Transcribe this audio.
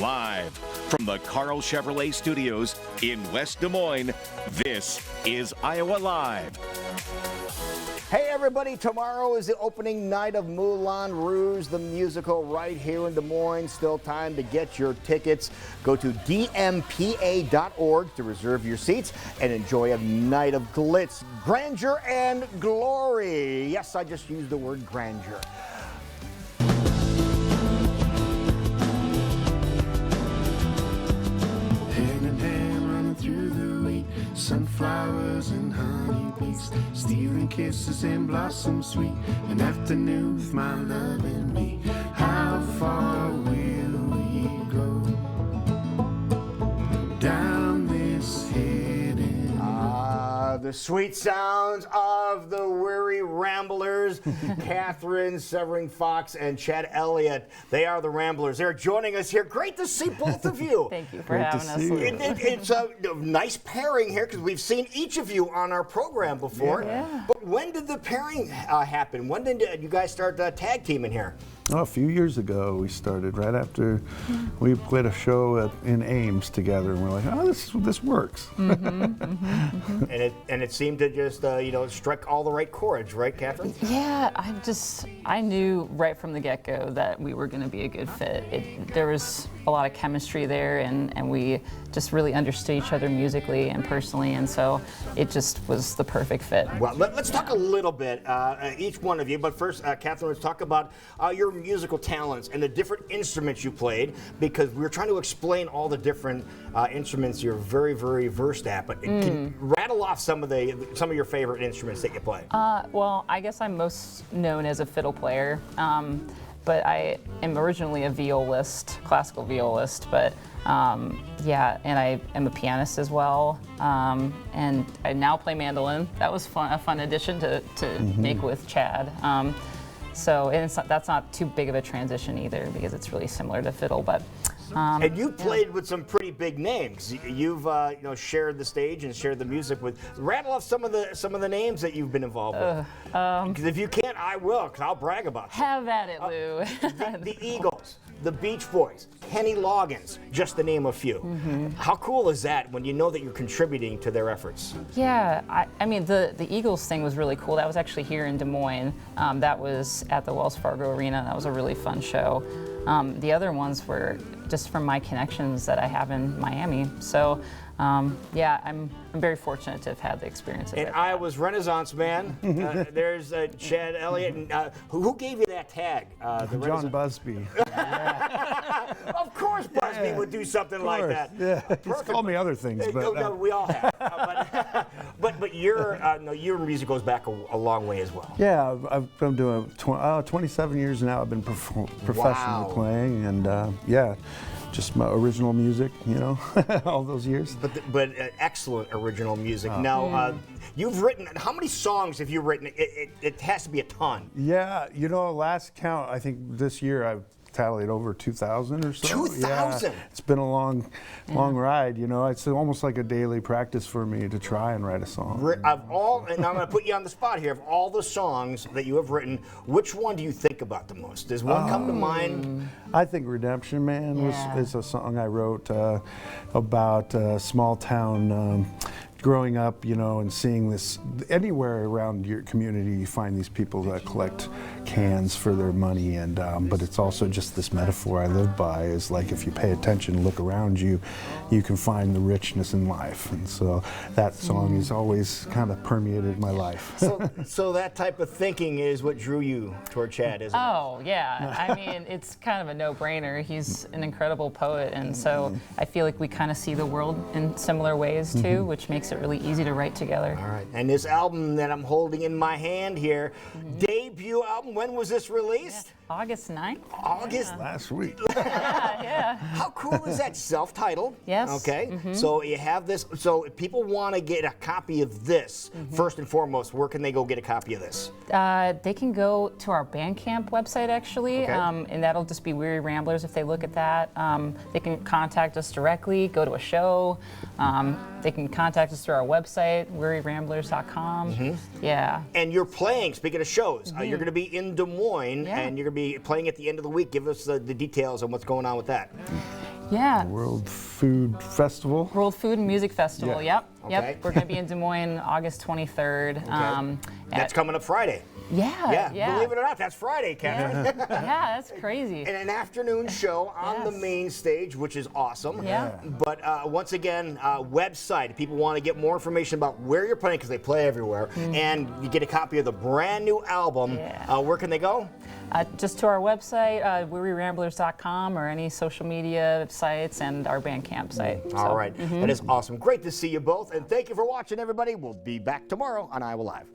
Live from the Carl Chevrolet Studios in West Des Moines, this is Iowa Live. Hey everybody, tomorrow is the opening night of Moulin Rouge, the musical, right here in Des Moines. Still time to get your tickets. Go to dmpa.org to reserve your seats and enjoy a night of glitz, grandeur, and glory. Yes, I just used the word grandeur. Hand in hand running through the wheat, sunflowers and honeybees, stealing kisses and blossom sweet, an afternoon with my love and me. How far will we go down this hidden The sweet sounds of the Weary Ramblers, Catherine Severing Fox and Chad Elliott. They are the Ramblers. They're joining us here. Great to see both of you. Thank you for having us. It's a nice pairing here because we've seen each of you on our program before. Yeah. But when did the pairing happen? When did you guys start tag teaming here? Oh, a few years ago we started, right after we played a show in Ames together, and we're like, oh, this works. And it seemed to just strike all the right chords, right, Catherine? Yeah, I knew right from the get-go that we were going to be a good fit. There was a lot of chemistry there, and we just really understood each other musically and personally, and so it just was the perfect fit. Well, let's talk a little bit, each one of you, but first, Catherine, let's talk about your musical talents and the different instruments you played, because we were trying to explain all the different instruments you're very, very versed at, but can you rattle off some of your favorite instruments that you play? Well, I guess I'm most known as a fiddle player, but I am originally a violist, classical violist, but yeah, and I am a pianist as well, and I now play mandolin. That was a fun addition to make with Chad. So that's not too big of a transition either, because it's really similar to fiddle. But and you played with some pretty big names. You've shared the stage and shared the music with. Rattle off some of the names that you've been involved with. Because if you can't, I will. Because I'll brag about you. Have at it, Lou. The Eagles, the Beach Boys, Kenny Loggins, just to name a few. How cool is that when you know that you're contributing to their efforts? Yeah, I mean, the Eagles thing was really cool. That was actually here in Des Moines. That was at the Wells Fargo Arena. That was a really fun show. The other ones were just from my connections that I have in Miami. So, yeah, I'm very fortunate to have had the experience. And Iowa's Renaissance man. There's Chad Elliott. And, who gave you that tag? John Busby. Of course Busby would do something like that. Yeah, he's called me other things, but no, we all have. But your music goes back a long way as well. yeah, I've been doing 27 years now. I've been professionally playing, and yeah, just my original music, all those years. But excellent original music. Now, you've written, how many songs have you written? It has to be a ton. Yeah, last count, I think this year I've tallied over 2,000 or so. 2,000? Yeah, it's been a long ride, It's almost like a daily practice for me to try and write a song. And I'm going to put you on the spot here. Of all the songs that you have written, which one do you think about the most? Does one come to mind? I think Redemption Man is a song I wrote about a small town growing up, and seeing this anywhere around your community, you find these people that collect cans for their money, and but it's also just this metaphor I live by is like, if you pay attention, look around you, you can find the richness in life, and so that song has always kind of permeated my life. So that type of thinking is what drew you toward Chad, isn't it? Oh, yeah. I mean, it's kind of a no-brainer. He's an incredible poet, and so I feel like we kind of see the world in similar ways, too, which makes it really easy to write together. All right. And this album that I'm holding in my hand here, debut album, when was this released? August 9th. August? Last week. Yeah. How cool is that? Self-titled. Yes. Okay. So you have this. So if people want to get a copy of this, first and foremost, where can they go get a copy of this? They can go to our Bandcamp website, actually, Okay. and that'll just be Weary Ramblers if they look at that. They can contact us directly, go to a show. They can contact us through our website, wearyramblers.com. Yeah. And you're playing, speaking of shows, you're going to be in Des Moines, Yeah. and you're going to be playing at the end of the week. Give us the details on what's going on with that. Yeah. World Food Festival. World Food and Music Festival. Yeah. Yep. Okay. Yep. We're going to be in Des Moines August 23rd. Okay. That's coming up Friday. Yeah. Believe it or not, that's Friday, Catherine. Yeah, that's crazy. And an afternoon show on the Yes. main stage, which is awesome. Yeah. But once again, website, if people want to get more information about where you're playing, because they play everywhere, and you get a copy of the brand new album, where can they go? Just to our website, wearyramblers.com, or any social media sites, and our Bandcamp site. All right. That is awesome. Great to see you both. And thank you for watching, everybody. We'll be back tomorrow on Iowa Live.